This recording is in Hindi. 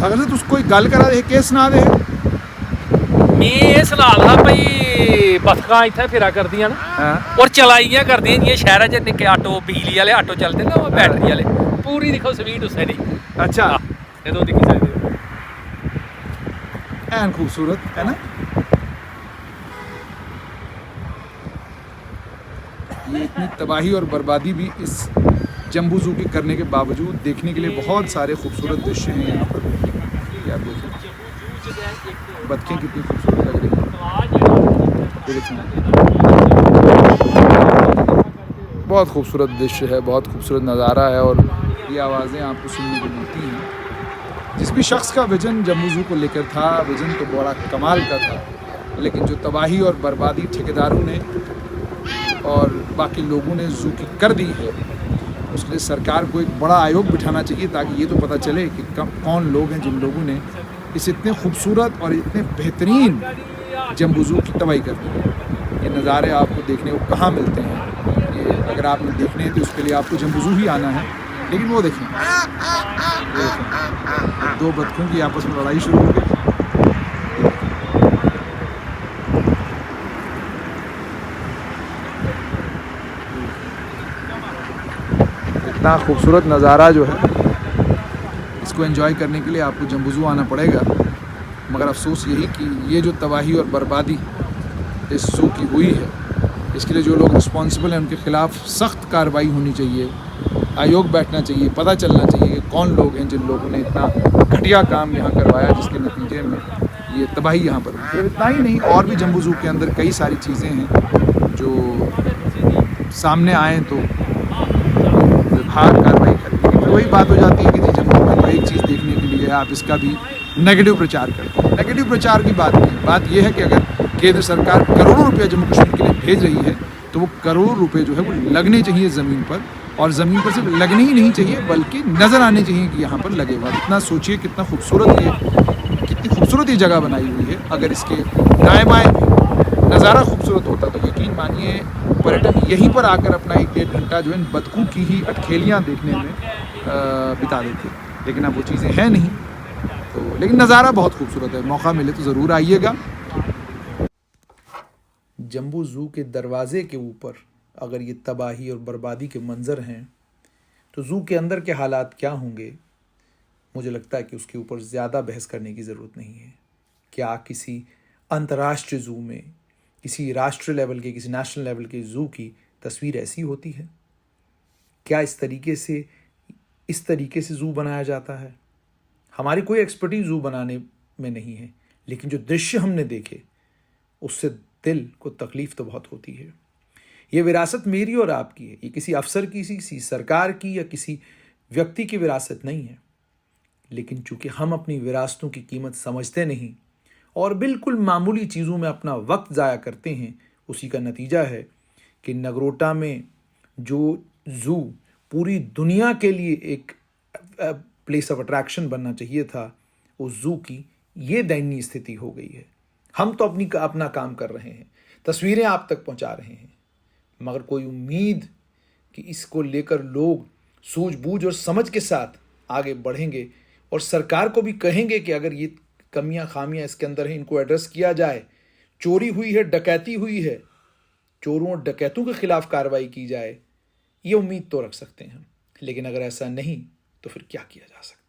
अगर से तुस कोई गल करा दे केस सना दे मैं एह् सना दा भाई बतखां इत्थै फिरा करदियां न और चलाइयां करदियां जियां शैह्रा च निक्के आटो बिजली आह्ले आटो चलदे ना ओह् बैटरी आह्ले पूरी दिक्खो स्पीड उसै दी। अच्छा एह् तुस दिक्खी सकदे हो ऐन खूबसूरत है ना। ये इतनी तबाही और बर्बादी भी इस जम्बू जू के करने के बावजूद देखने के लिए बहुत सारे खूबसूरत दृश्य हैं यहाँ पर। ये आप देखिए बतखें कितनी खूबसूरत लग रही हैं। ये देखिए बहुत खूबसूरत दृश्य है, बहुत खूबसूरत नज़ारा है और ये आवाज़ें आपको सुनने को मिलती हैं। जिस भी शख्स का विजन जम्बू जू को लेकर था, विजन तो बड़ा कमाल का था, लेकिन जो तबाही और बर्बादी ठेकेदारों ने और बाकी लोगों ने जू की कर दी है, उसके लिए सरकार को एक बड़ा आयोग बिठाना चाहिए ताकि ये तो पता चले कि कौन लोग हैं जिन लोगों ने इस इतने खूबसूरत और इतने बेहतरीन जम्बू जू की तबाही कर दी। ये नज़ारे आपको देखने को कहाँ मिलते हैं। ये अगर आपने देखने हैं तो उसके लिए आपको जम्बू जू ही आना है। लेकिन वो देखें, दो बतखों की आपस में लड़ाई शुरू हो गई। इतना खूबसूरत नज़ारा जो है, इसको एंजॉय करने के लिए आपको जम्बू जू आना पड़ेगा। मगर अफसोस यही कि ये जो तबाही और बर्बादी इस जू की हुई है, इसके लिए जो लोग रिस्पॉन्सिबल हैं उनके ख़िलाफ़ सख्त कार्रवाई होनी चाहिए, आयोग बैठना चाहिए, पता चलना चाहिए कि कौन लोग हैं जिन लोगों ने इतना घटिया काम यहाँ करवाया जिसके नतीजे में ये तबाही यहाँ पर हुई। सिर्फ इतना ही नहीं, और भी जम्बू जू के अंदर कई सारी चीज़ें हैं जो सामने आएँ तो विभाग कार्रवाई करे। लेकिन वही बात हो जाती है कि जी जम्मू में तो एक चीज़ देखने के लिए आप इसका भी नेगेटिव प्रचार करते हैं। नेगेटिव प्रचार की बात नहीं, बात यह है कि अगर केंद्र सरकार करोड़ों रुपये जम्मू कश्मीर के लिए भेज रही है तो वो करोड़ों रुपये जो है वो लगने चाहिए ज़मीन पर, और ज़मीन पर सिर्फ लगने ही नहीं चाहिए बल्कि नज़र आने चाहिए कि यहाँ पर लगे हुआ। इतना सोचिए कितनी खूबसूरत ये जगह बनाई हुई है। अगर इसके दाएँ बाएँ नज़ारा खूबसूरत होता तो यकीन मानिए पर्यटक यहीं पर आकर अपना 1-1.5 घंटा जो है इन बतखों की ही अटखेलियाँ देखने में बिता देते। लेकिन अब वो चीज़ें हैं नहीं, तो लेकिन नज़ारा बहुत खूबसूरत है। मौका मिले तो ज़रूर आइएगा। जम्बू ज़ू के दरवाज़े के ऊपर अगर ये तबाही और बर्बादी के मंज़र हैं तो ज़ू के अंदर के हालात क्या होंगे, मुझे लगता है कि उसके ऊपर ज़्यादा बहस करने की ज़रूरत नहीं है। क्या किसी अंतर्राष्ट्रीय ज़ू में, किसी राष्ट्रीय लेवल के, किसी नेशनल लेवल के ज़ू की तस्वीर ऐसी होती है? क्या इस तरीके से ज़ू बनाया जाता है? हमारी कोई एक्सपर्टीज ज़ू बनाने में नहीं है, लेकिन जो दृश्य हमने देखे उससे दिल को तकलीफ़ तो बहुत होती है। ये विरासत मेरी और आपकी है, ये किसी अफसर की, किसी सरकार की या किसी व्यक्ति की विरासत नहीं है। लेकिन चूंकि हम अपनी विरासतों की कीमत समझते नहीं और बिल्कुल मामूली चीज़ों में अपना वक्त ज़ाया करते हैं, उसी का नतीजा है कि नगरोटा में जो ज़ू पूरी दुनिया के लिए एक प्लेस ऑफ अट्रैक्शन बनना चाहिए था, उस ज़ू की ये दयनीय स्थिति हो गई है। हम तो अपना काम कर रहे हैं, तस्वीरें आप तक पहुंचा रहे हैं, मगर कोई उम्मीद कि इसको लेकर लोग सूझबूझ और समझ के साथ आगे बढ़ेंगे और सरकार को भी कहेंगे कि अगर ये कमियां खामियां इसके अंदर हैं, इनको एड्रेस किया जाए, चोरी हुई है, डकैती हुई है, चोरों और डकैतों के खिलाफ कार्रवाई की जाए, ये उम्मीद तो रख सकते हैं। लेकिन अगर ऐसा नहीं तो फिर क्या किया जा सकता है?